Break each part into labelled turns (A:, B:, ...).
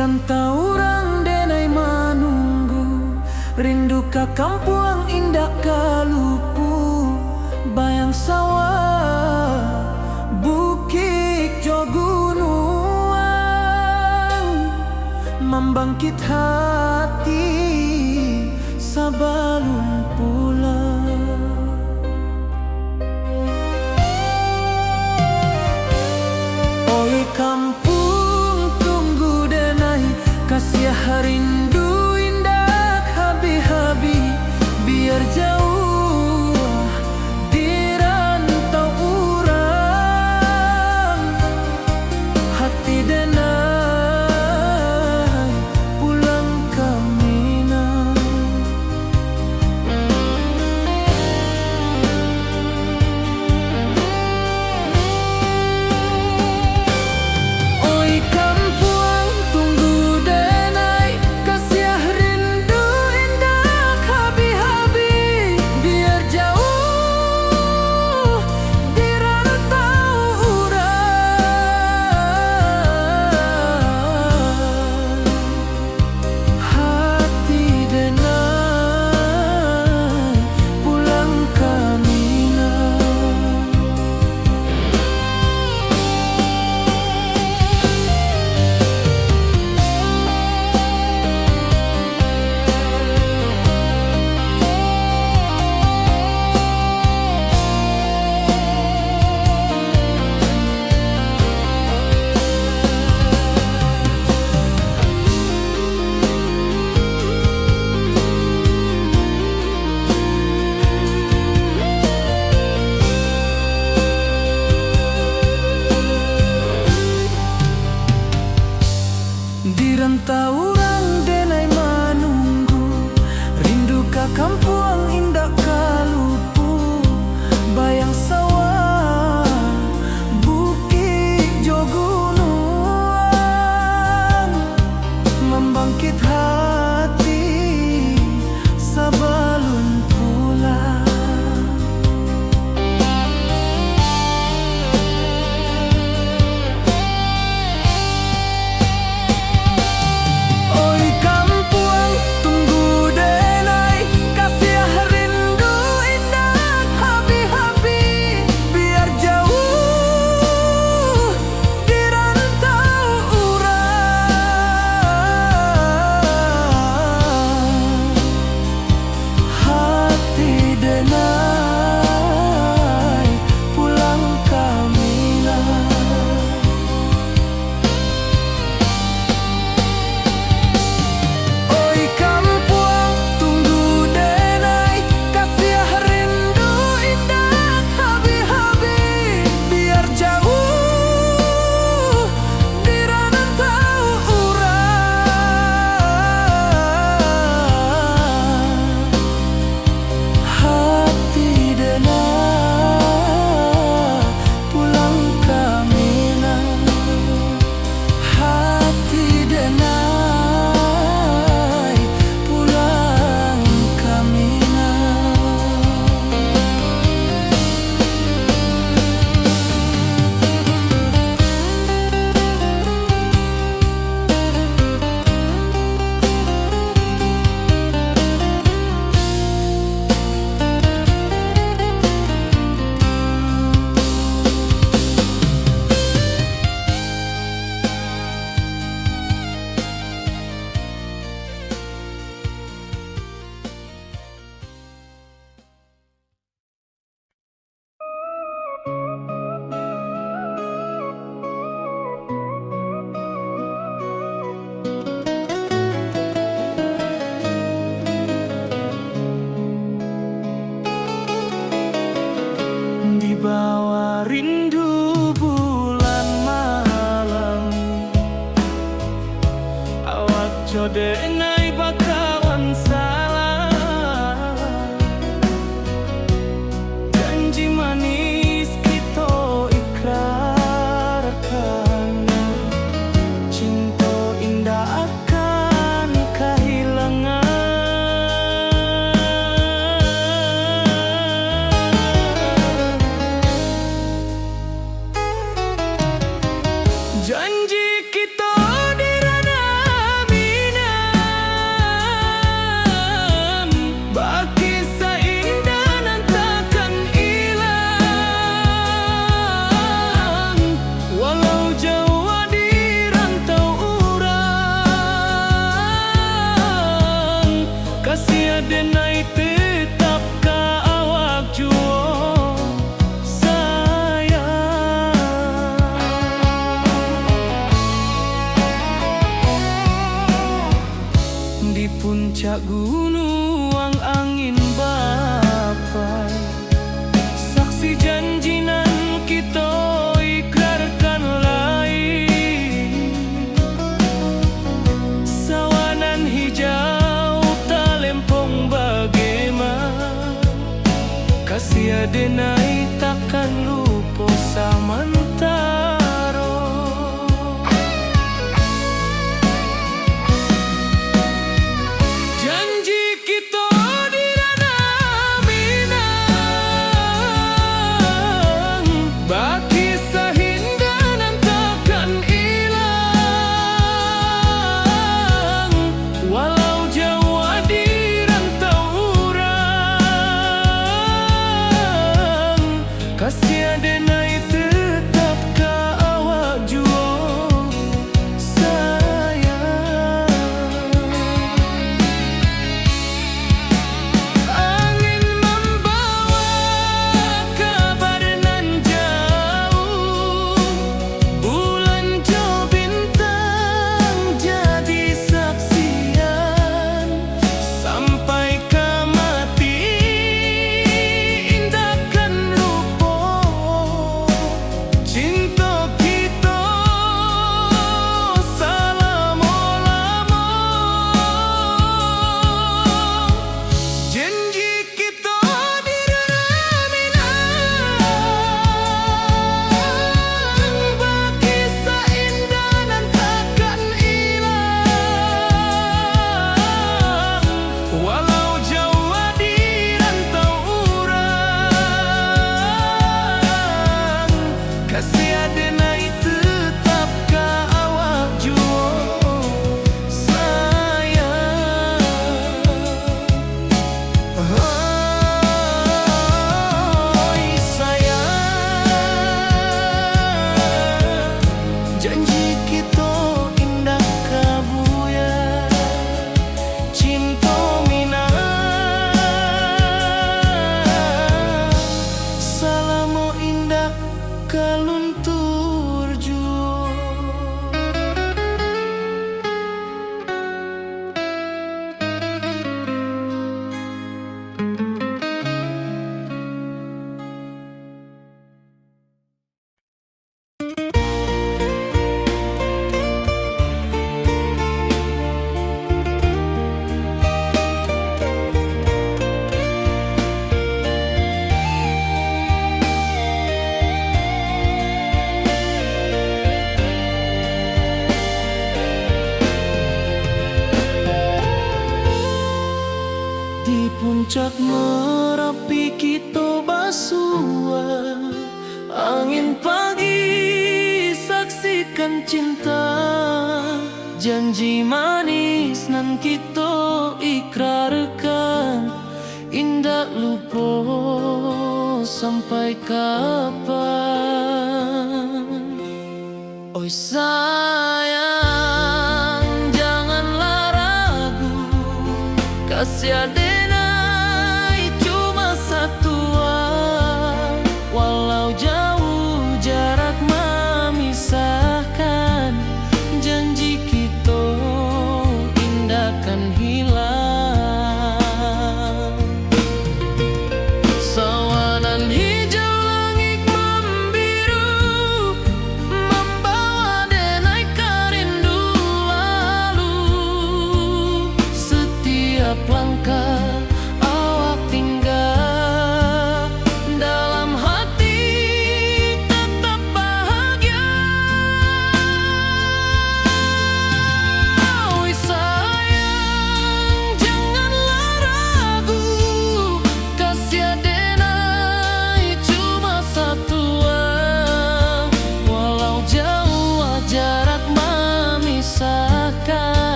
A: rantau orang denai manunggu, rindu ka kampung indah kalupu, bayang sawah bukit jo gunung, membangkit hati sabalun pulang. Oi kampung tunggu denai, kasih rindu indah habi-habi, biar jauh di rantau urang, hati denai pulang ke Minang. Oi kampung tunggu denai, kasih rindu indah habi-habi, biar jauh di rantau urang, hati denai pulang ke Minang. Di rantau orang denai manunggu, rindu ka kampung indah kalupu, bayang sawah bukit jo gunung, membangkit hati sabalun pulang. Oi kampung tunggu denai, kasih rindu indah habi-habi, biar jauh di rantau urang, hati denai pulang ke Minang. Oi kampung tunggu denai, kasih rindu indah habi-habi, biar jauh di rantau urang, hati denai pulang ke Minang, hati denai pulang ke Minang. Di bawah rindu bulan malam, awak jo denai bakawan salah, janji manis kita ikrarkan, cinta indah akan kehilangan. Janji kita di ranah puncak gunung angin bapai, saksi janji nan kita ikrarkan lain. Sawanan hijau talempong bagaimana, kasih adenai takkan lupa samantaro. Janji kita di ranah Minang, baki sahindanan takkan hilang. Walau jauh di rantau urang, kasih adenai tetap ka awak jua sayang. Angin membawa kabar nan jauh, bulan jo bintang jadi saksian. Sampai ke mati indahkan lupa cinta kita selama-lama. Janji kita di ranah Minang, baki seindah nan takkan hilang. Walau jauh di rantau urang, kasih adenai tetap ka awak jua sayang. Oi sayang, janji kita indah kabuya, cinta Minang selama indah kaluntur jua. Di puncak Merapi kita basua, angin pagi saksikan cinta. Janji manis nan kita ikrarkan, indah lupa sampai kapan. Oi sayang, janganlah ragu, kasih adenai cuma satu. Walau jauh jarak memisahkan, janji kita indahkan hilang. Sawanan hijau langit membiru, membawa denai kerindu lalu. Setiap langkah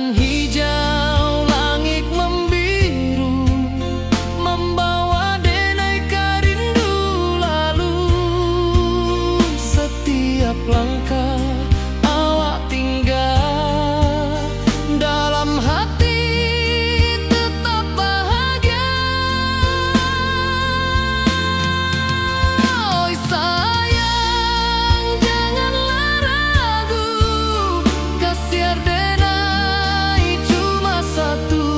A: Kanan hijau, langit membiru, membawa denai rindu lalu. Setiap langkah awak tinggal, dalam hati tetap bahagia. Oi sayang, janganlah ragu, kasih denai cuma satu.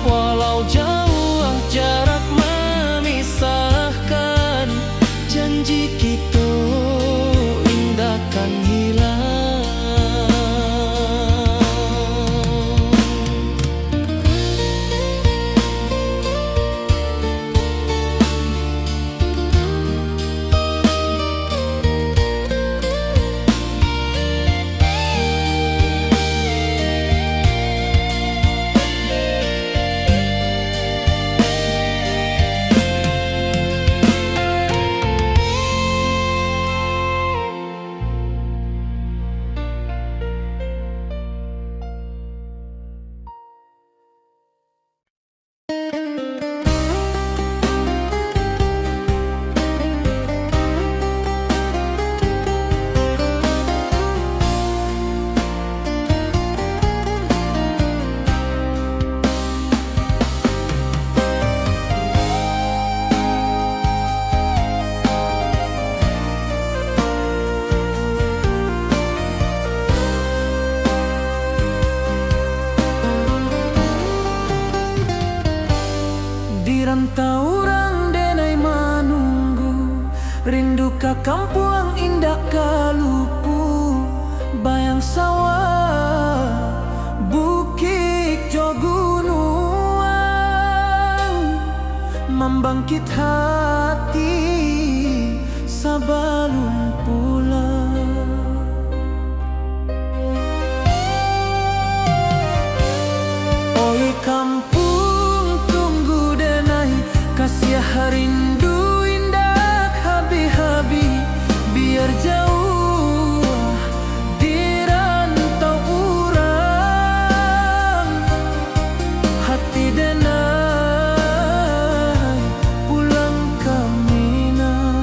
A: Walau jauh jarak memisahkan, janji kita indahkan hilang. Di rantauan denai menunggu, rindu ka kampung indah kalupu. Bayang sawah, bukit jo gunungan, membangkit hati sebelum pulang. Oi kampung tunggu denai, kasih rindu indah habi-habi. Biar jauh di rantau urang, hati denai pulang ke Minang.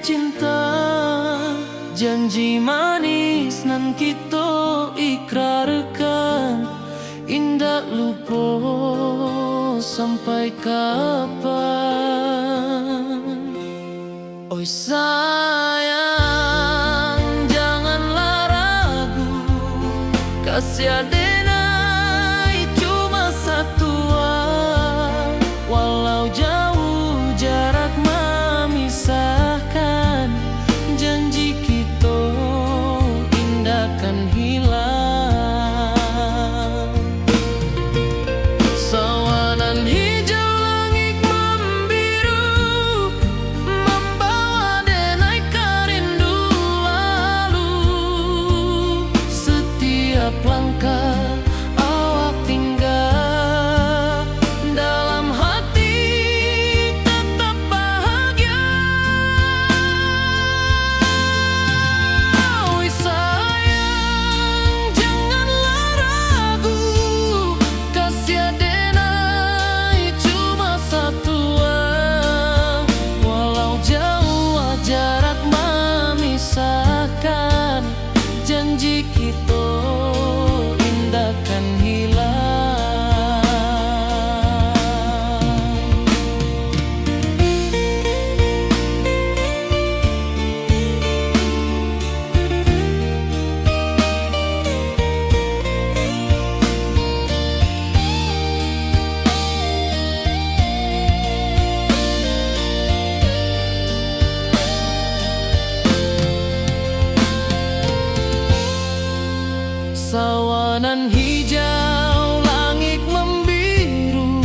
A: cinta, janji manis nan kita ikrarkan, indah lupa sampai kapan. Oi sayang, janganlah ragu, kasih adenai cuma satu, walau jauh jarak memisahkan, janji kita indah kan hilang. Sawanan hijau langit membiru, membawa denai kerindu lalu. Setiap langkah awak tinggal, dalam hati tetap bahagia. Oi sayang, janganlah ragu, kasih adenai cuma satu, walau jauh jarak memisahkan, janji kita indah kan hilang. Sawanan hijau langit membiru,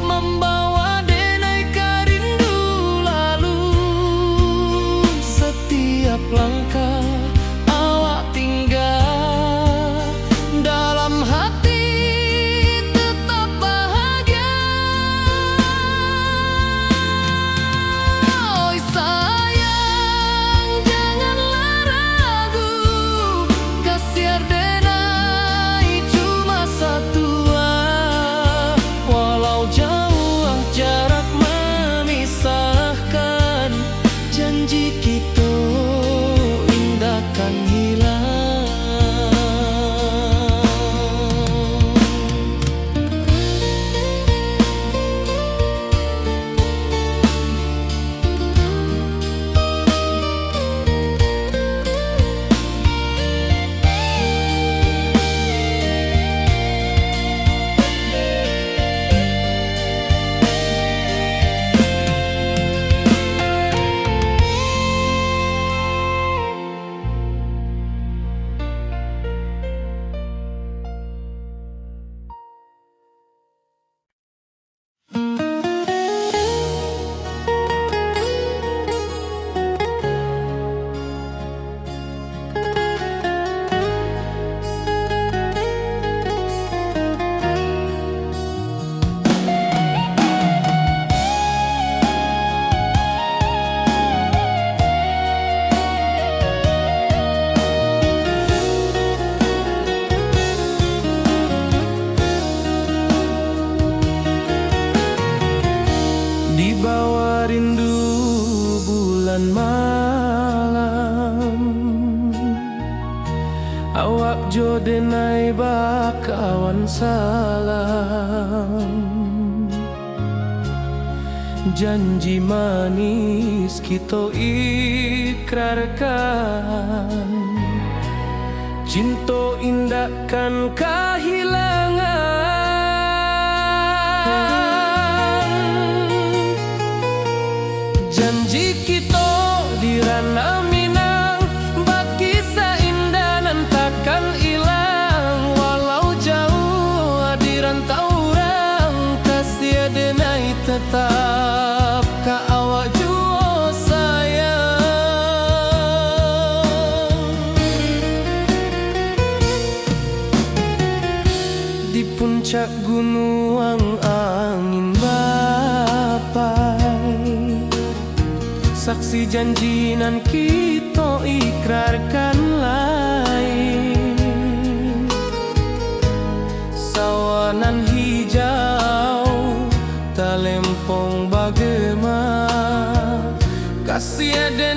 A: membawa denai kerindu lalu. Setiap langkah awak tinggal, dalam hati tetap bahagia. Oi sayang, janganlah ragu, kasih adenai cuma satu, walau jauh jarak memisahkan, janji kita indah kan hilang. Di bawah rindu bulan malam, awak jo denai bakawan salam. Janji manis kita ikrarkan, cinta indah kan kehilangan. Janji kita di ranah Minang, bakisah indah nan takkan hilang. Walau jauh di rantau orang, kasih adenai tetap ka awak jua sayang. Di puncak gunung angin bapai, saksi janji nan kita ikrarkan lain. Sawanan hijau talempong bagaimana, kasih ada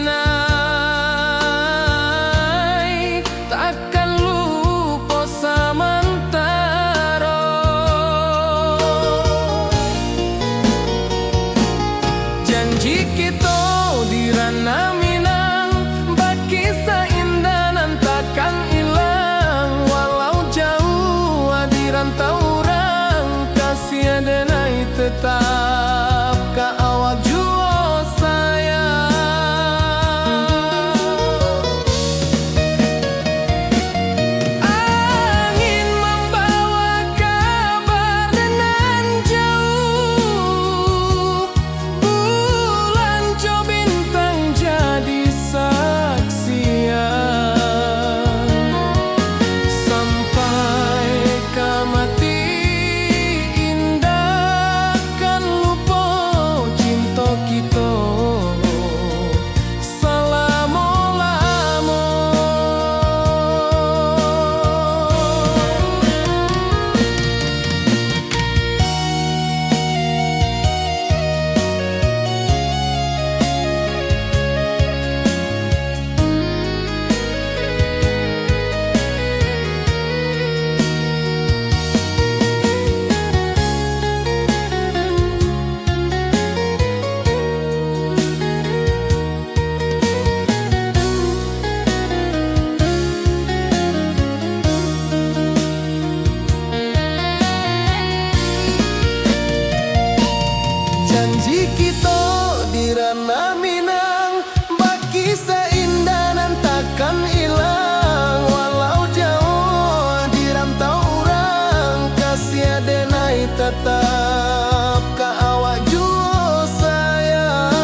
A: kita di ranah Minang, baki seindah nan takkan hilang. Walau jauh di rantau urang, kasih denai tetap ka awak jua sayang.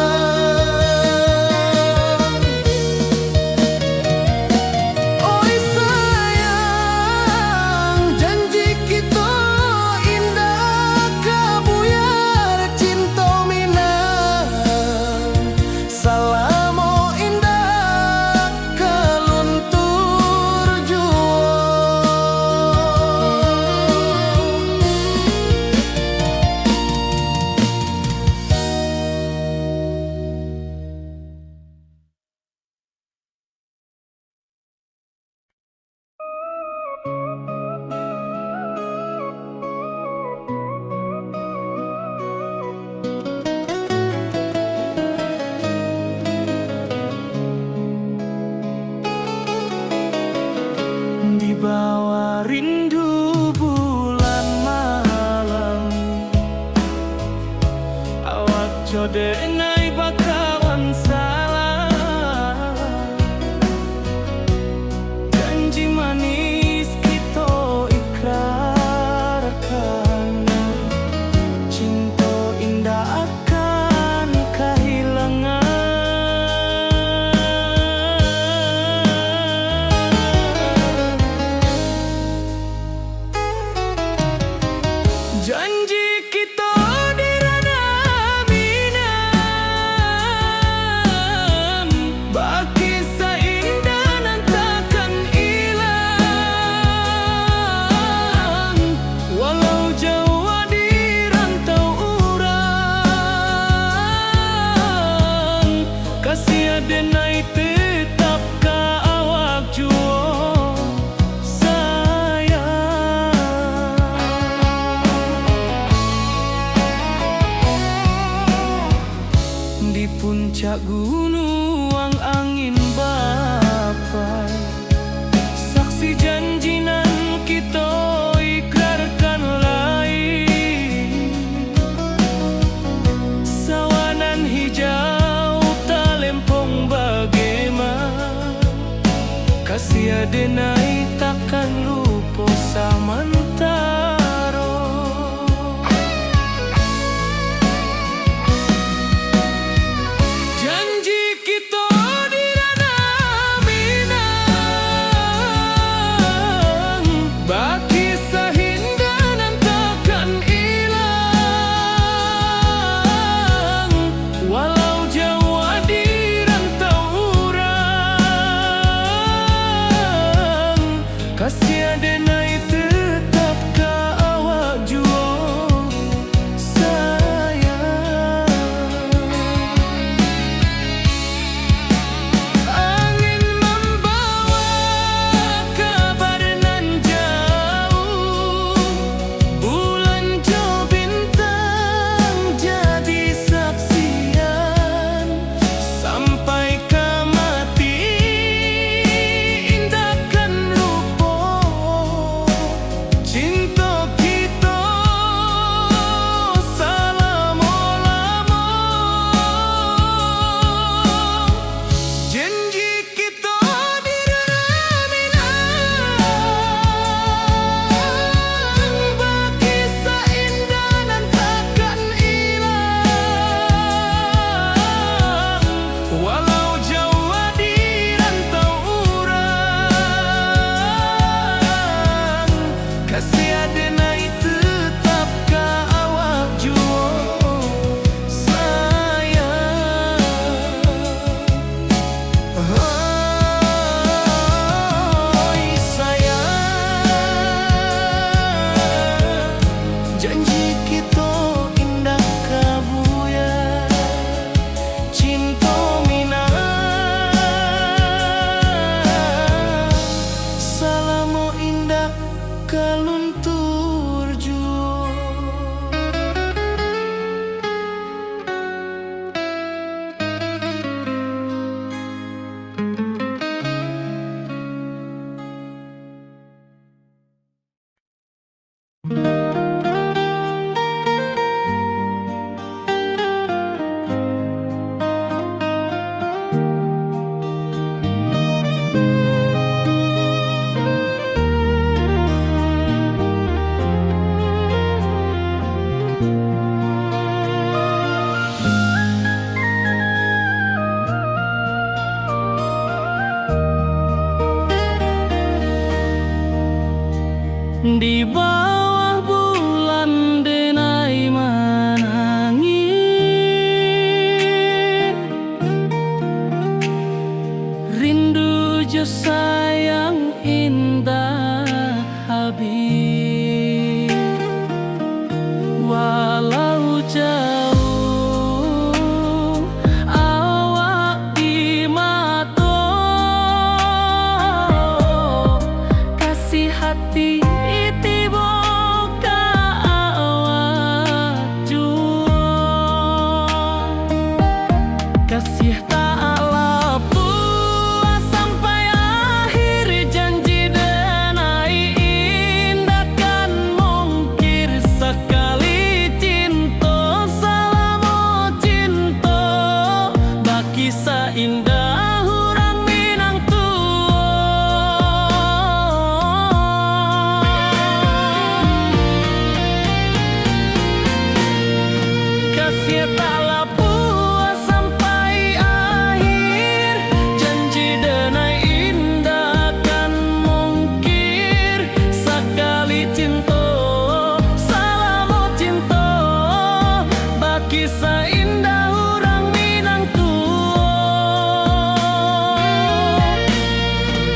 A: Oi sayang, janji kita indah kabuyar cinta Minang. Salamo indah kaluntur jua. Di bawah rindu bulan malam, awak jodenai bakawan salah. Janji manis kita ikrarkan, cinta indah akan kehilangan. Janji kita di ranah Minang, baki seindah nan takkan hilang. Walau jauh di rantau urang, kasih denai tetap ka awak jua di puncak gunung angin bapai, saksi janji nan kita ikrarkan lain. Sawanan hijau talempong bagaimana, kasih denai takkan lupa samantara. Janji kita di ranah Minang, baki seindah nan takkan hilang. Walau jauh di rantau urang, kasih kasih taklah puas sampai akhir, janji denai indah kan mungkir. Sekali cinta, salamu cinta, baki seindah orang Minang tua.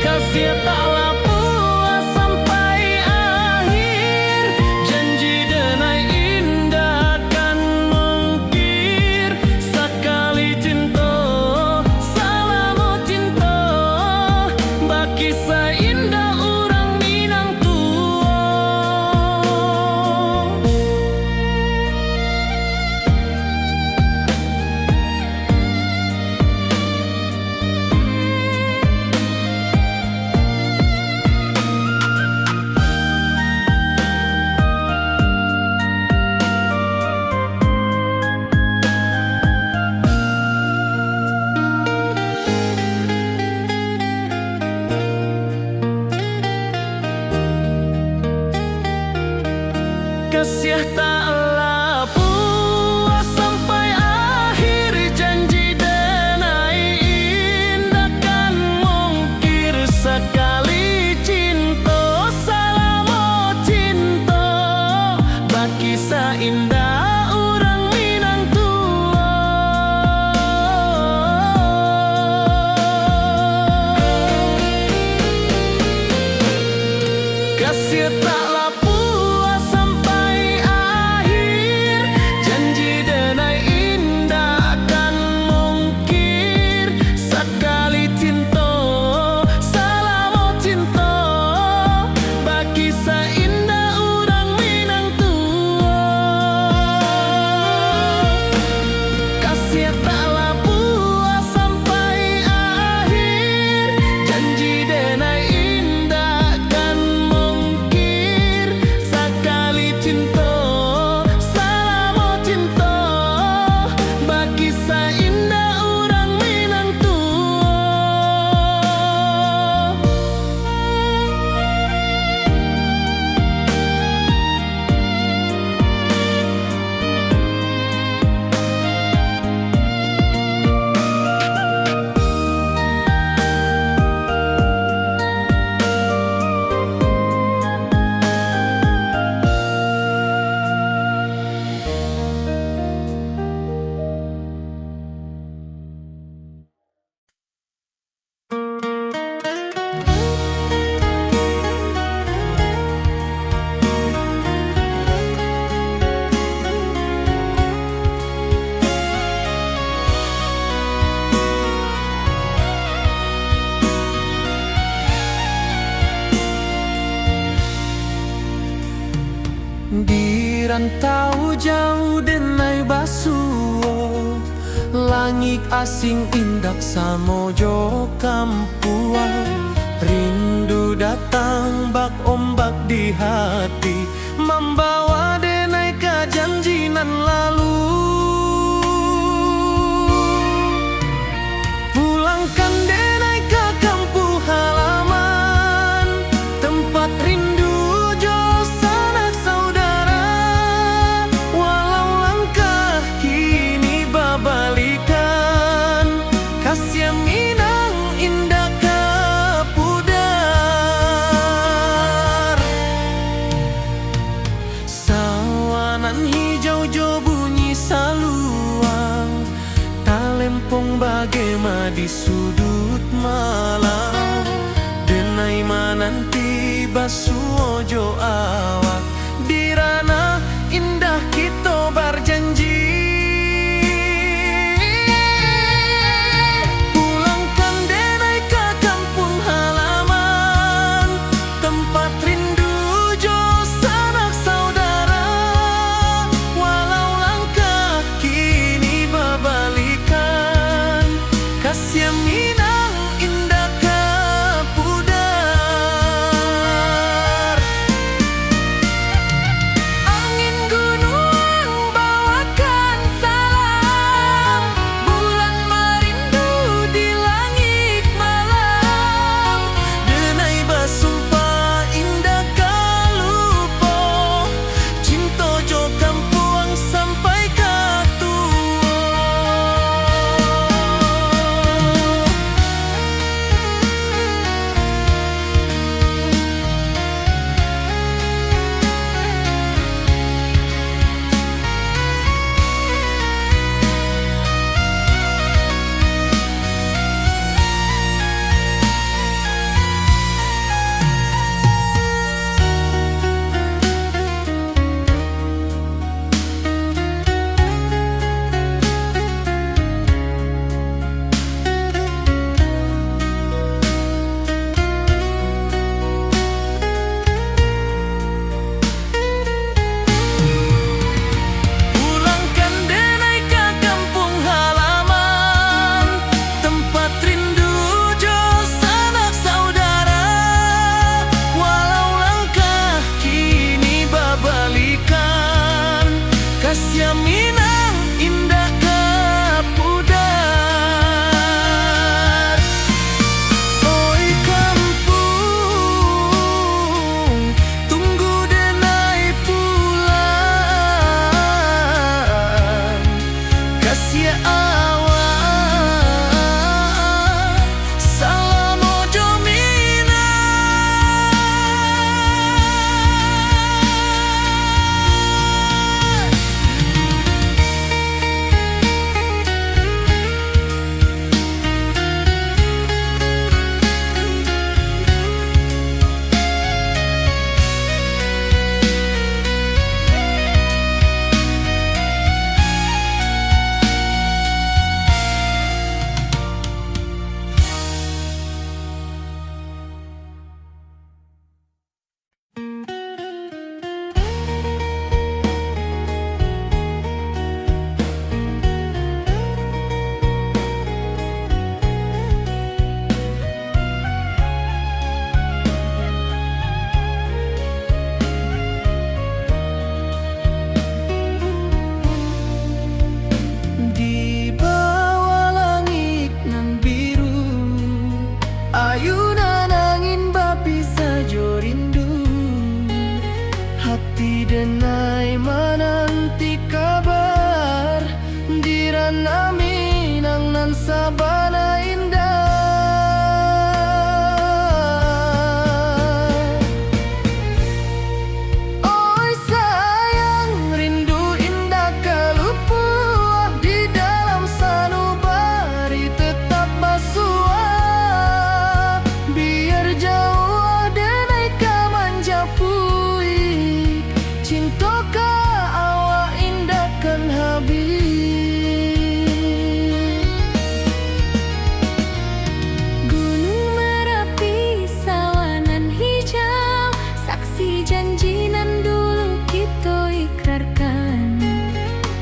A: Kasih taklah puas sampai akhir, janji denai indah kan mungkir. Sekali cinta, salamu cinta, baki seindah orang Minang tua. Kasih taklah puas sampai akhir, janji denai indah kan mungkir. Sekali cinta, salamu cinta, baki seindah orang Minang tua. Kasih taklah puas sampai akhir, janji denai indah kan mungkir. Sekali cinta, salamu cinta, baki seindah orang Minang tua. Kasih taklah puas sampai akhir, janji denai indah kan mungkir. Sekali cinta, salamu cinta, baki seindah orang Minang tua. Di rantau jauh denai basuo, langit asing indak samojo kampuan. Rindu datang bak ombak di hati, membawa denai ke janji nan lalu. Pulangkan denai ke kampung halaman, tempat rindu jo sanak saudara. Walau langkah kini babalikan, kasih Minang indah ke pudar. Sawanan hijau jo bunyi saluang, talempong bagema di sudut malam. Denai mananti basuo jo awak, di ranah indah kita berjanji. Pulangkan denai ke kampung halaman, tempat rindu jo sanak saudara. Walau langkah kini babalikan, kasih Minang indah ke pudar. indah kapudar. Oi kampung, tunggu denai pulang. Kasih awak salam ojo di bawah langit nan biru, ayunan angin bapi sajo rindu. Hati denai menanti kabar, di ranah Minang nan sabana indah. Oi sayang, rindu indah kalupua, di dalam sanubari tetap basua. Biar jauh denai kamanja puik, cintoka awak indahkan habis. Gunung Merapi sawanan hijau, saksi janji nan dulu kita ikrarkan.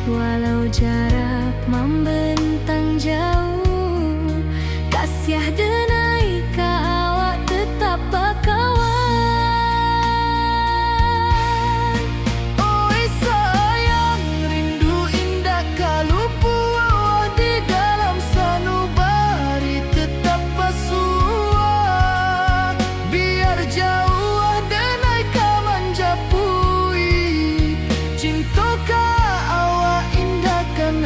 A: Walau jarak membentang jauh, kasih denai ka awak tetap bakawan. Oi sayang, rindu indah kalupua, di dalam sanubari tetap basua. Biar jauh denai kamanja puik, cintoka awak indahkan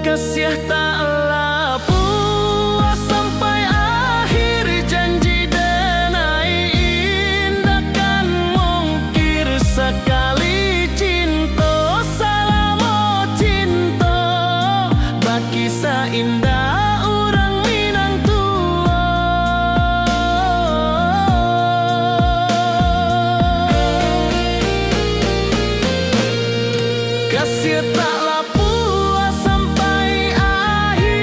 A: Kasih taklah puas sampai akhir janji denai indah kan mungkir sekali cinta salamo cinta baki indah orang Minang tua. Kasih taklah puas sampai akhir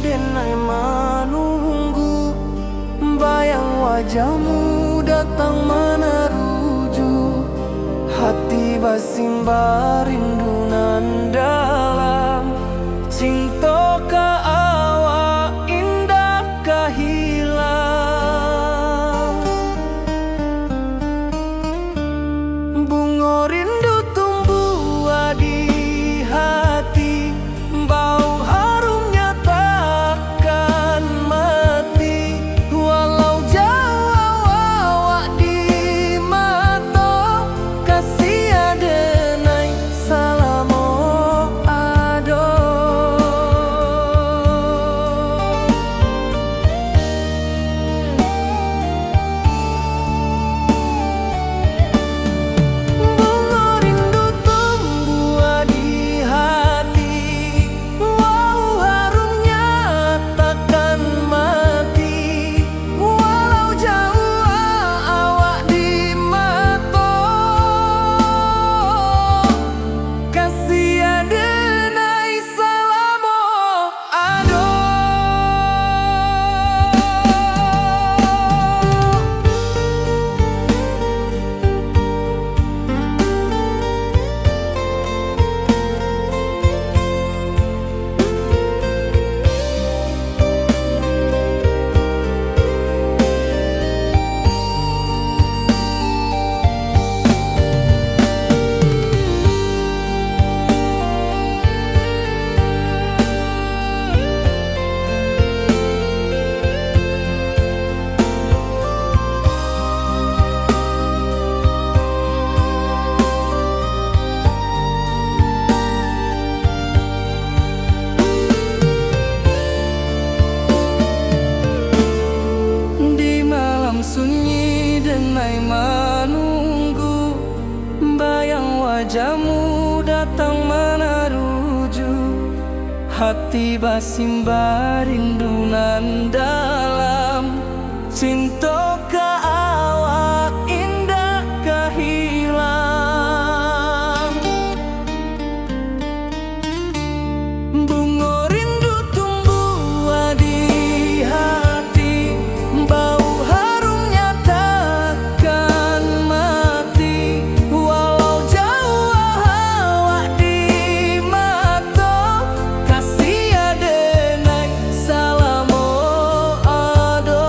A: denai menunggu, bayang wajahmu datang meneruju. Hati basimba rindu nan dalam, cinta ka awak indah ka hilang. Bunga rindu tumbuh di hati, bau harumnya takkan mati. Walau jauh awak di mata, kasih adenai salamo ado. Bunga rindu tumbuh di hati, wow harumnya takkan mati. Walau jauh awak di mata, kasih adenai salamo ado. Di malam sunyi denai menunggu, bayang wajahmu datang meneruju. Hati basimba rindu nan dalam, cinta ka awak indah ka hilang. Bunga rindu tumbuh di hati, bau harumnya takkan mati. Walau jauh awak di mata, kasih adenai salamo ado.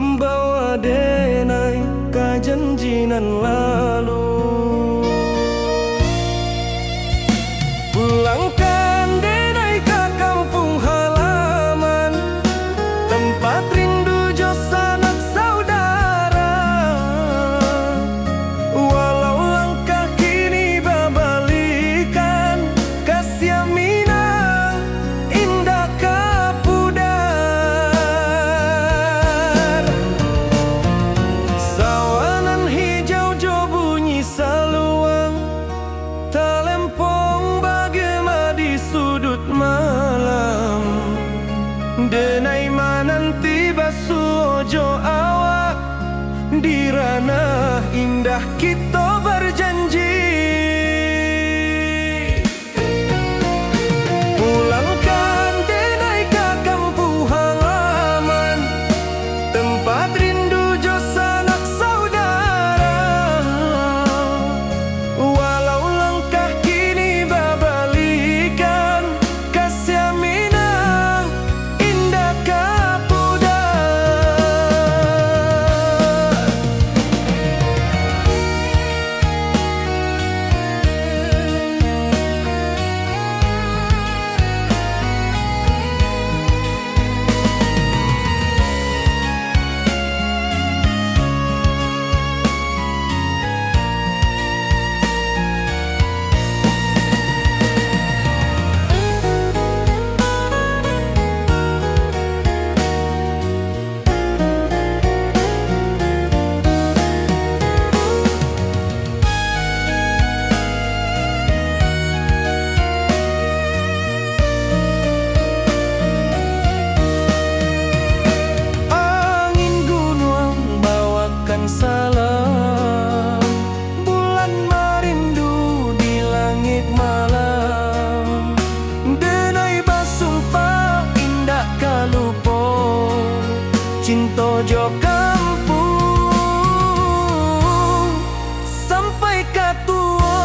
A: membawa denai ke janjinan lalu. Pulangkan denai ke kampung halaman, tempat rindu jo sanak saudara. Walau langkah kini babalikan, kasih Minang indah kapudar. Sawangan hijau jo bunyi saluang, talempong bagema di sudut malam. Denai mananti basuh jo awak, di ranah indah kita berjanji. Pulangkan denai ke kampung halaman, tempat rindu jo sanak saudara. Walau langkah kini babalikan, kasih Minang indah kapudar. Angin gunung bawakan salam, bulan merindu di langit malam. Denai basumpah indah kalupo, cinta jo kampung sampai katua.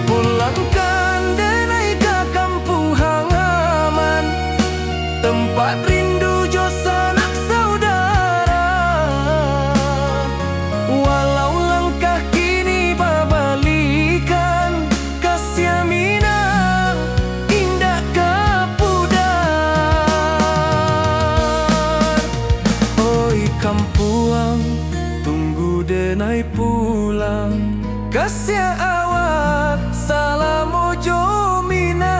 A: Pulangkan denai ke kampung halaman, tempat rindu jo sanak saudara. Walau langkah kini babalikan, kasih Minang indah kapudar. Oi kampuang, tunggu denai pulang, kasih awak salam ojo Minang.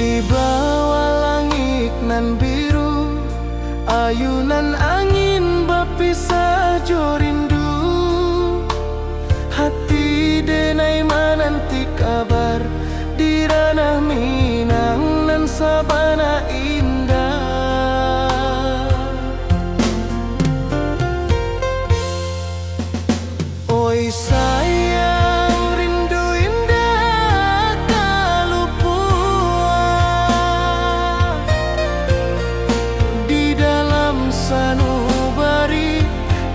A: Di bawah langit nan biru, ayunan angin berpisah jo rindu. Hati denai mananti kabar, di ranah Minang nan sabana indah. Oi sayang, rindu indah kalupuan, di dalam sanubari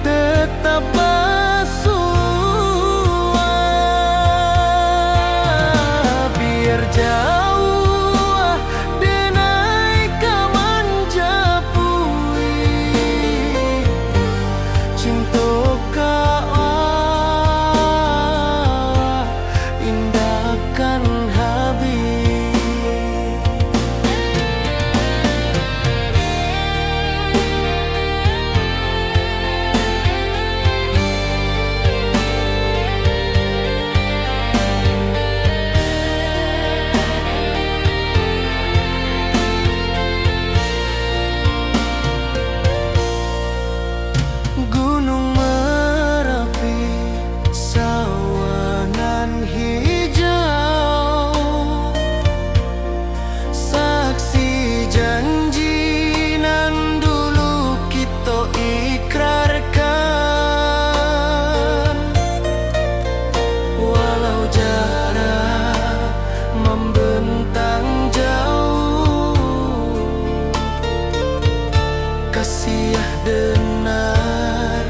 A: tetap kasih denar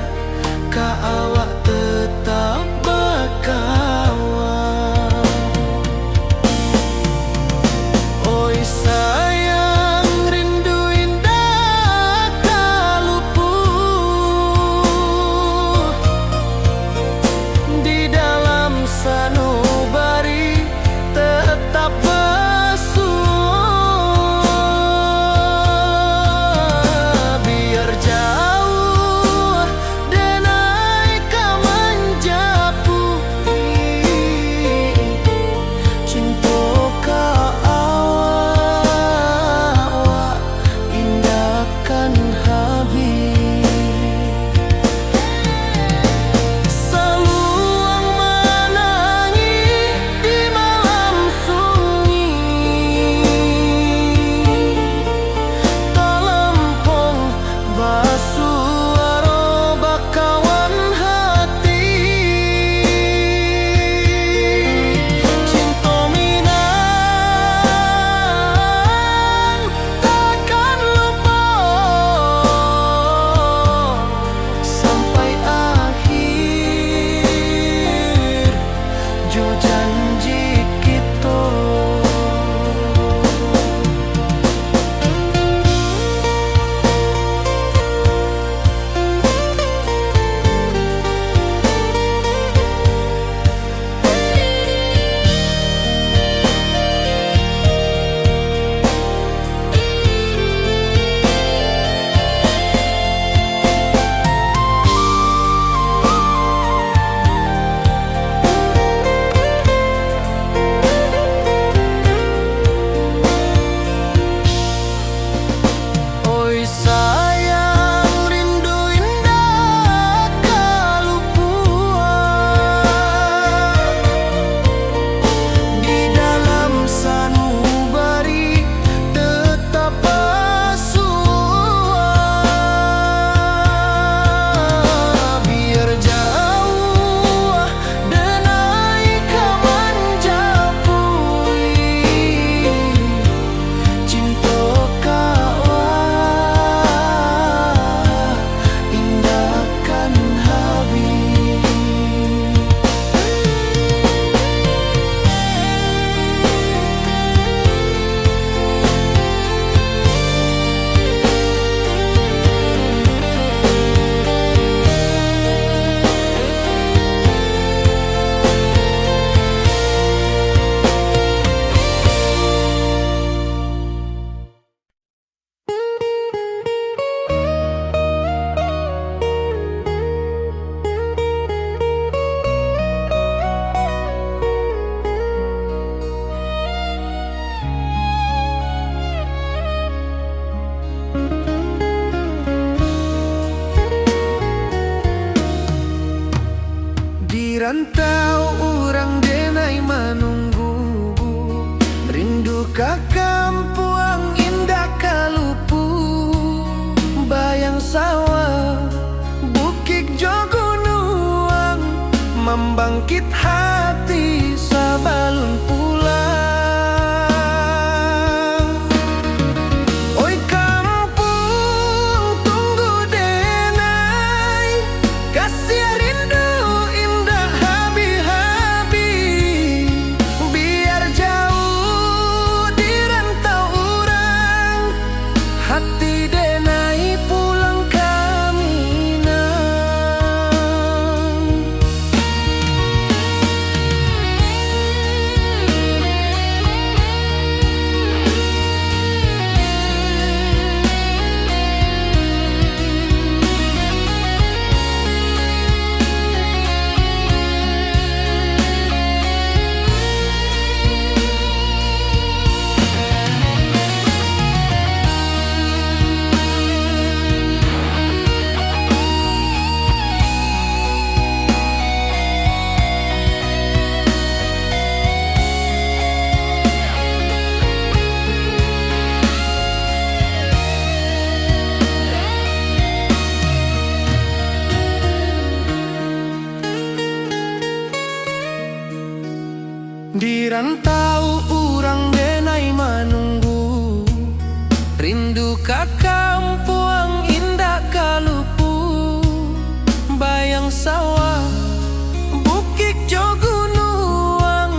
A: ka awak tetap bakawan. Oi sayang rindu indah kalupuh di dalam sanubari tetap rantau urang denai menunggu, rindu ka kampuang indah kalupu, bayang sawah bukit jo gunung membangkit hati sabalun pulang. Oi kampung tunggu denai kasih rindu hati denai pulang ke Minang. Di rantau urang denai menunggu, rindu ka kampuang kalupu, bayang sawah, bukit jo gunung,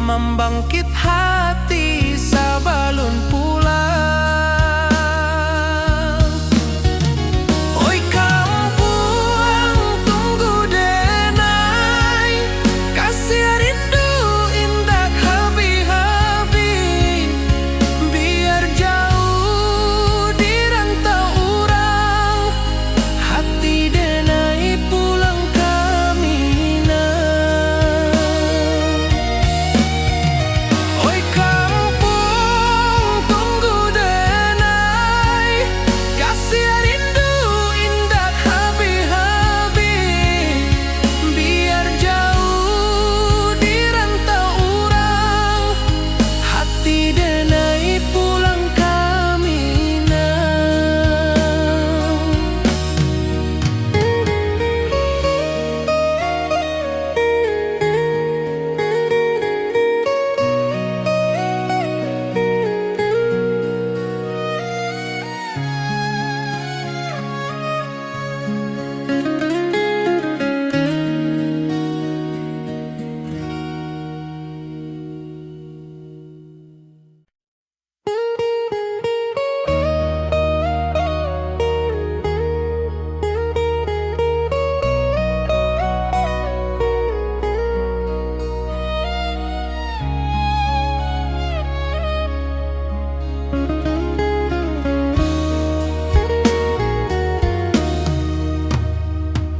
A: membangkit hati sabalun pulang. Oi kampung tunggu denai, kasih rindu indah habi-habi, biar jauh di rantau urang, hati denai pulang kami nah. Oi kampung tunggu denai, kasih rindu indah habi-habi, biar jauh di rantau urang, hati denai pulang kami nah.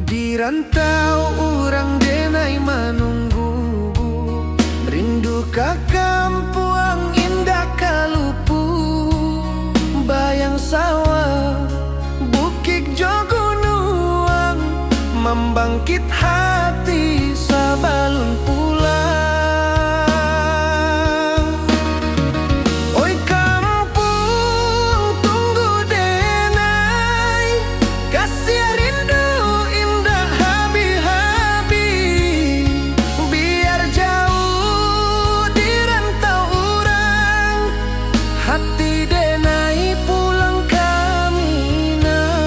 A: Di rantau urang denai menunggu, rindu ka kampung indah kalupu, bayang sawah, bukit jo gunung, membangkit hati sabalun pulang. Oi kampung tunggu denai, kasih rindu indah habi-habi, biar jauh di rantau urang, hati denai pulang kami nah.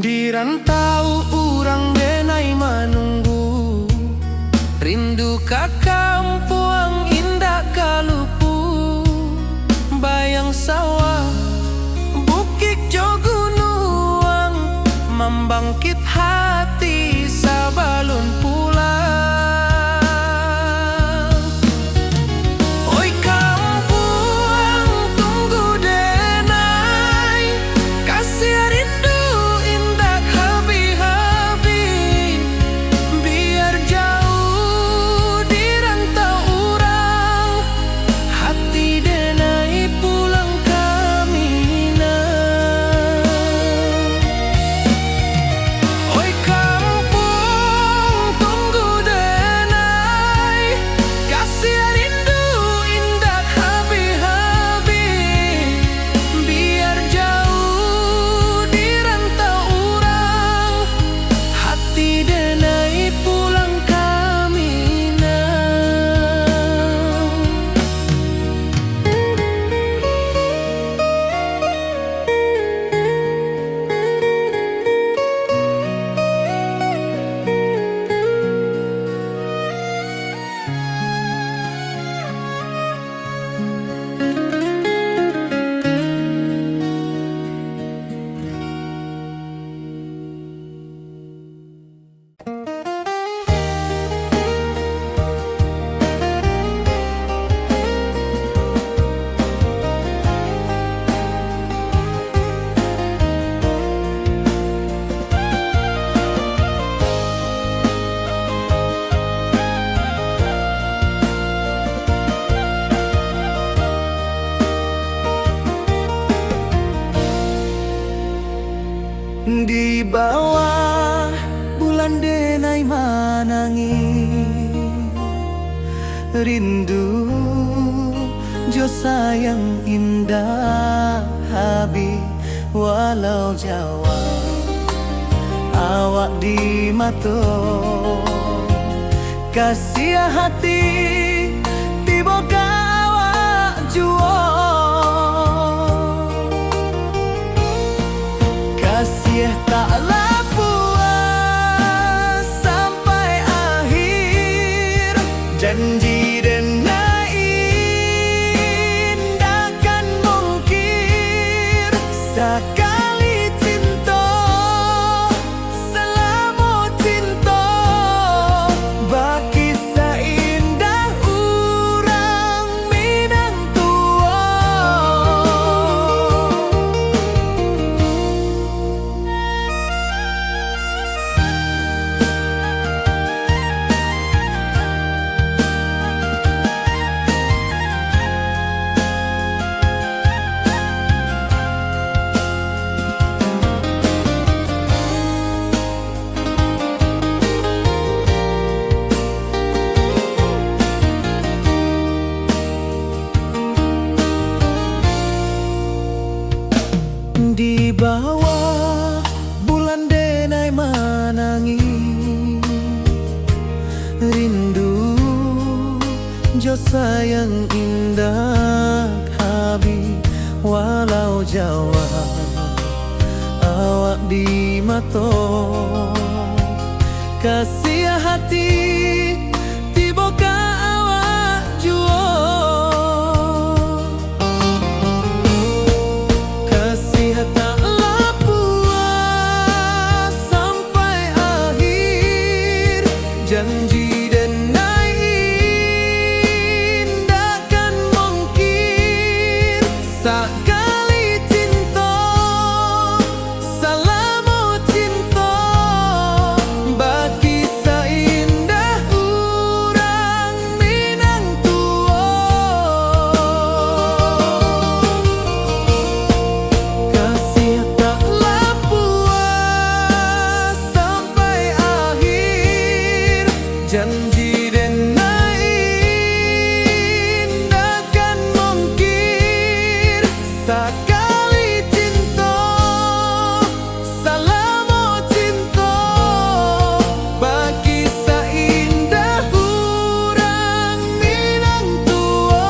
A: Di rantau urang denai menunggu, rindu ka kampung indah kalupu, bayang sawah, bukit jo gunung, membangkit hati sabalun pulang. Oi kampung tunggu denai, kasih rindu indah habi-habi, rindu jo sayang indah habi walau Jawa awak di mato kasih hati tiba ka awak juo kasih tak puas sampai akhir janji dan indahkan mungkir sekali cinta selama cinta baki seindah urang Minang tua. Di bawah bulan denai manangi rindu jo sayang indah habi walau Jawa awak di mato kasih hati tiba ka awak juo janji dan indahkan mungkir sekali cinta selama cinta baki seindah urang Minang tua kasih taklah puas sampai akhir janji dan indahkan mungkir sekali cinta selama cinta baki seindah urang Minang tua.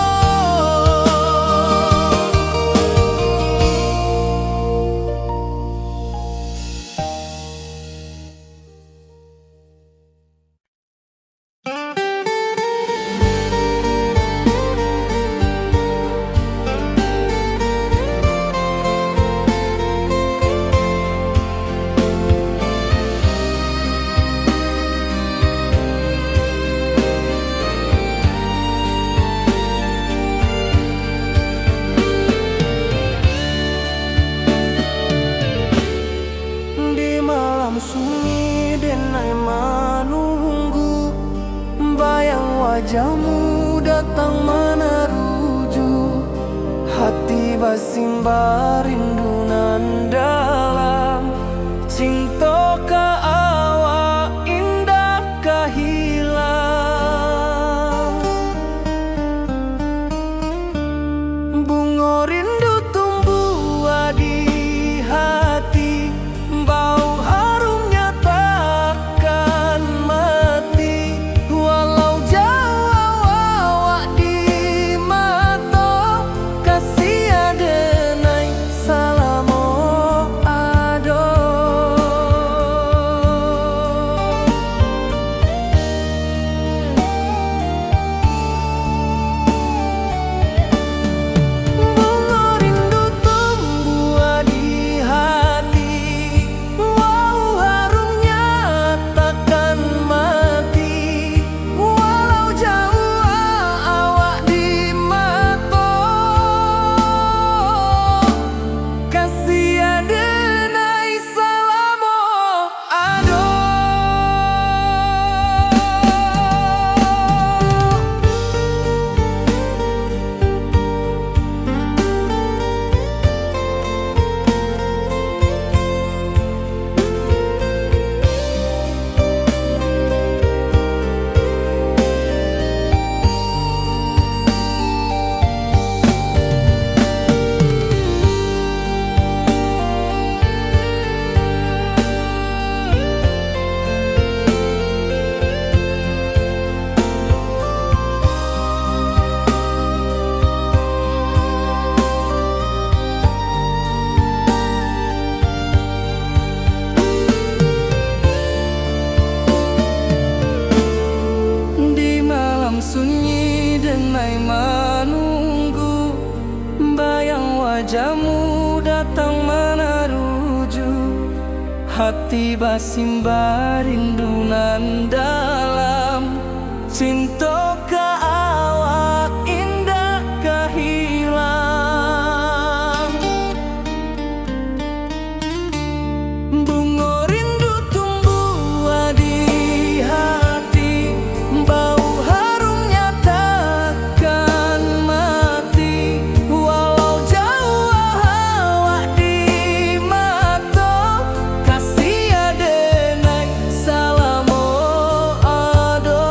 A: Di malam sunyi denai menunggu bayang wajahmu datang meneruju hati basing barindu nan dalam cinta ka awak indah kahilang bunga rindu tumbuh di hati bau harumnya takkan mati walau jauh awak di mata kasih ada naik salah wajahmu datang menaruju, hati basimba rindu nan dalam. Cinta ka awak indah kahilang. Bunga rindu tumbuh di hati, bau harumnya takkan mati. Walau jauh awak di mata, kasih adenai salamo ado.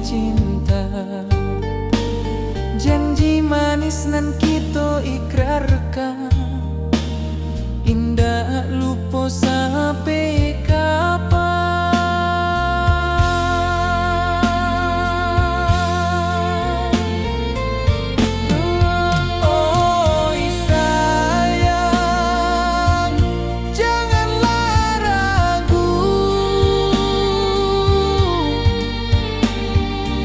A: cinta. Janji manis nan kita ikrarkan, indah lupa sampai kapan. Oi sayang, janganlah ragu,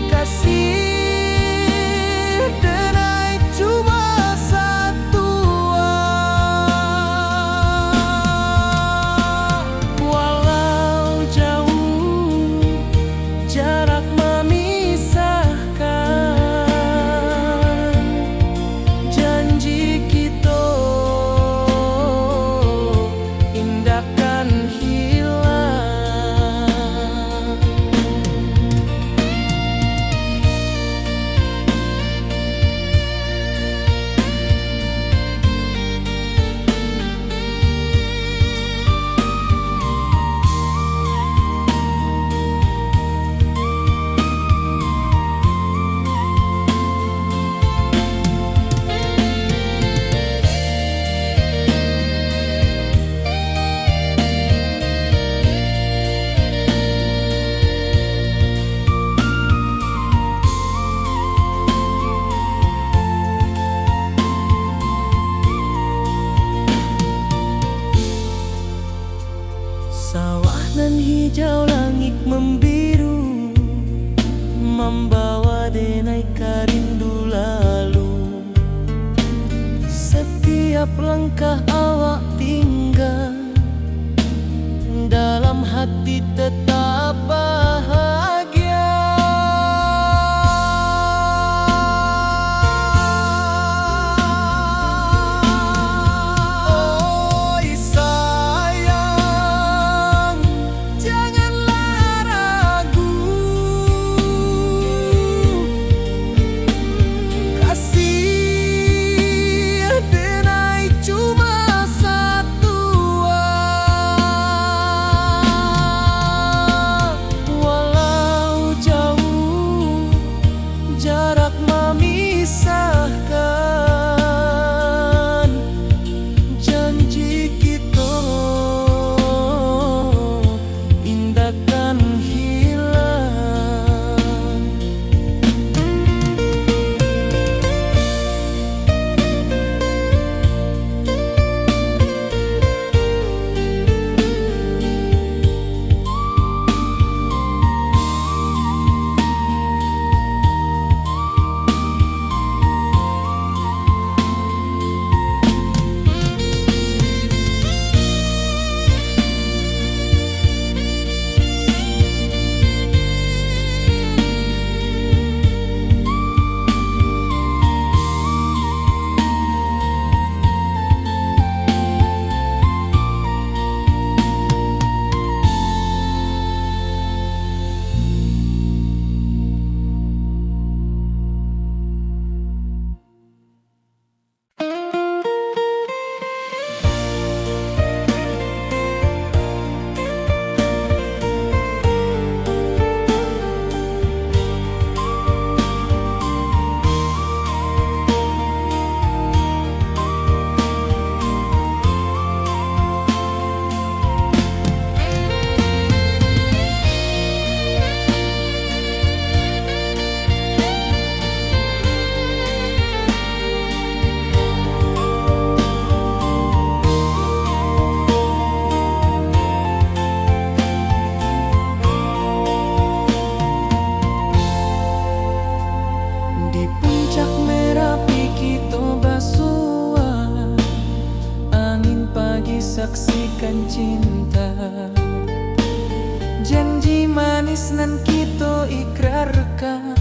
A: kasih denai cuma satu. Walau jauh jarak memisahkan, janji kita indahkan hilang. Sawah nan hijau, langit membiru, membawa denai karindu lalu. Setiap langkah awak tinggal, dalam hati tetap bahagia. Oi sayang, janganlah ragu, kasih denai cuma satu. Walau jauh jarak memisahkan, janji kita indahkan hilang. Di puncak Merapi kita bersua, angin pagi saksikan cinta. Janji manis nan kita ikrarkan,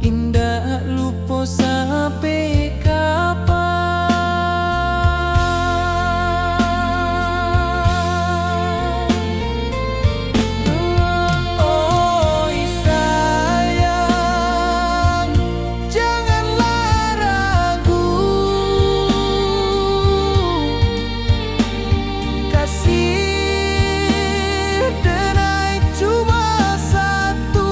A: indah lupa sampai kapan. Oi sayang, janganlah ragu, kasih denai cuma satu.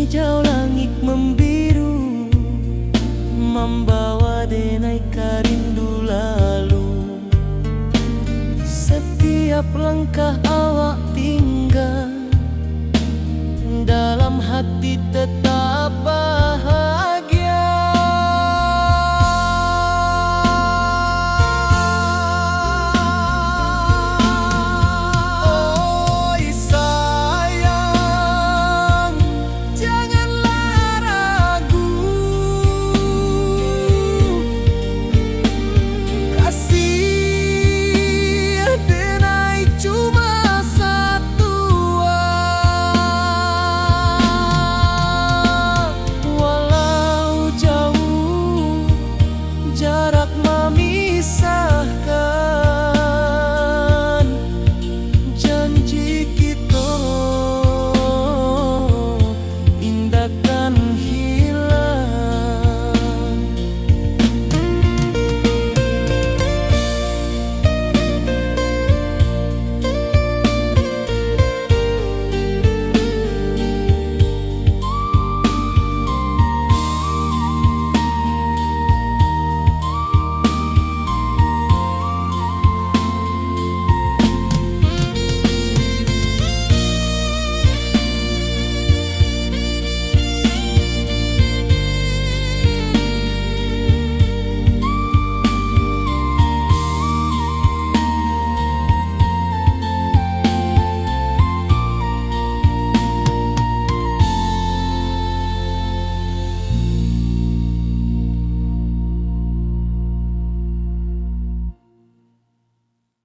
A: hijau langit membiru, membawa denai rindu lalu. Setiap langkah awal